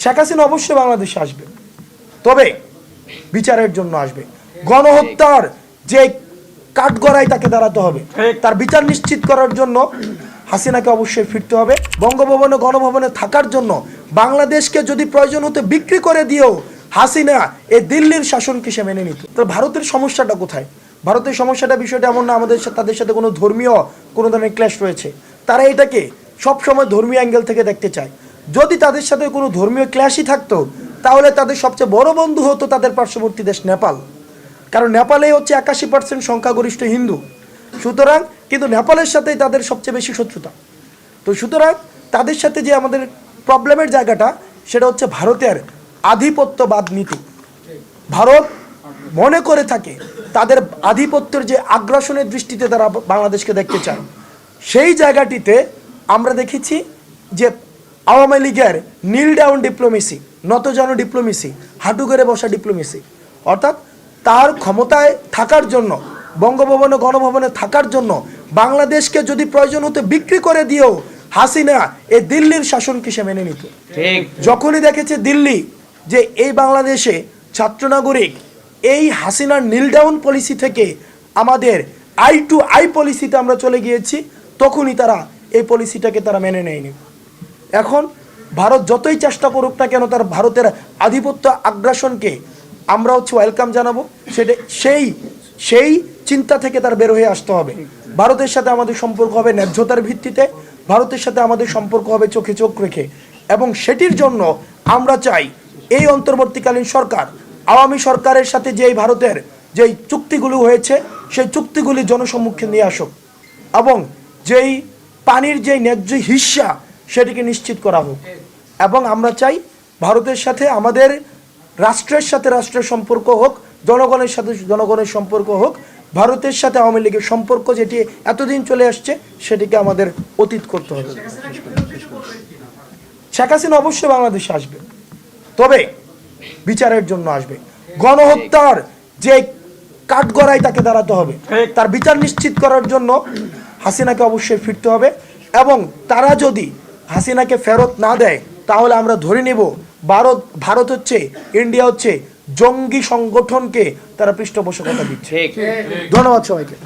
শেখ হাসিনা অবশ্যই বাংলাদেশে আসবে, তবে বিচারের জন্য আসবে। গণহত্যার যে কাঠগড়ায় তাকে দাঁড়াতে হবে, তার বিচার নিশ্চিত করার জন্য হাসিনাকে অবশ্যই ফিরতে হবে। বঙ্গভবনে গণভবনে থাকার জন্য বাংলাদেশকে যদি প্রয়োজন হতে বিক্রি করে দিয়েও হাসিনা এই দিল্লির শাসনকে সে মেনে নিত। তো ভারতের সমস্যাটা কোথায়? ভারতের সমস্যাটা বিষয়টা এমন না আমাদের তাদের সাথে কোনো ধর্মীয় কোনো ধরনের ক্ল্যাশ রয়েছে, তারা এটাকে সবসময় ধর্মীয় অ্যাঙ্গেল থেকে দেখতে চায়। যদি তাদের সাথে কোনো ধর্মীয় ক্ল্যাশই থাকতো তাহলে তাদের সবচেয়ে বড় বন্ধু হতো তাদের পার্শ্ববর্তী দেশ নেপাল, কারণ নেপালে হচ্ছে 81% সংখ্যাগরিষ্ঠ হিন্দু। সুতরাং কিন্তু নেপালের সাথেই তাদের সবচেয়ে বেশি শত্রুতা। তো সুতরাং তাদের সাথে যে আমাদের প্রবলেমের জায়গাটা সেটা হচ্ছে ভারতের আধিপত্যবাদ নীতি। ভারত মনে করে থাকে তাদের আধিপত্যের যে আগ্রাসনের দৃষ্টিতে তারা বাংলাদেশকে দেখতে চায়। সেই জায়গাটিতে আমরা দেখেছি যে আওয়ামী লীগের নীল ডাউন ডিপ্লোমেসি, নতজানু ডিপ্লোমেসি, হাঁটু গেড়ে বসা ডিপ্লোমেসি, অর্থাৎ তার ক্ষমতায় থাকার জন্য বঙ্গভবনে গণভবনে থাকার জন্য বাংলাদেশকে যদি প্রয়োজন হতে বিক্রি করে দিয়েও হাসিনা এই দিল্লির শাসনকে সে মেনে নিত। যখনই দেখেছে দিল্লি যে এই বাংলাদেশে ছাত্র নাগরিক এই হাসিনার নীল ডাউন পলিসি থেকে আমাদের আই টু আই পলিসিতে আমরা চলে গিয়েছি, তখনই তারা এই পলিসিটাকে তারা মেনে নেয়নি। এখন ভারত যতই চেষ্টা করুক না কেন তার ভারতের আধিপত্য আগ্রাসনকে আমরা হচ্ছে ওয়েলকাম জানাবো। সেটা সেই চিন্তা থেকে তার বের হয়ে আসতে হবে। ভারতের সাথে আমাদের সম্পর্ক হবে ন্যায্যতার ভিত্তিতে, ভারতের সাথে আমাদের সম্পর্ক হবে চোখে চোখ রেখে, এবং সেটির জন্য আমরা চাই এই অন্তর্বর্তীকালীন সরকার আওয়ামী সরকারের সাথে যেই ভারতের যেই চুক্তিগুলি হয়েছে সেই চুক্তিগুলি জনসম্মুখে নিয়ে আসুক, এবং যেই পানির যেই ন্যায্য হিস্সা সেটিকে নিশ্চিত করা হোক। এবং আমরা চাই ভারতের সাথে আমাদের রাষ্ট্রের সাথে রাষ্ট্রের সম্পর্ক হোক, জনগণের সাথে জনগণের সম্পর্ক হোক। ভারতের সাথে আওয়ামী লীগের সম্পর্ক যেটি এতদিন চলে আসছে সেটিকে আমাদের অতীত করতে হবে। শেখ হাসিনা অবশ্যই বাংলাদেশে আসবে, তবে বিচারের জন্য আসবে। গণহত্যার যে কাঠগড়ায় তাকে দাঁড়াতে হবে, তার বিচার নিশ্চিত করার জন্য হাসিনাকে অবশ্যই ফিরতে হবে। এবং তারা যদি হাসিনাকে ফেরত না দেয় তাহলে আমরা ধরে নেব ভারত হচ্ছে, ইন্ডিয়া হচ্ছে জঙ্গি সংগঠনকে তারা পৃষ্ঠপোষকতা দিচ্ছে। ধন্যবাদ সবাইকে।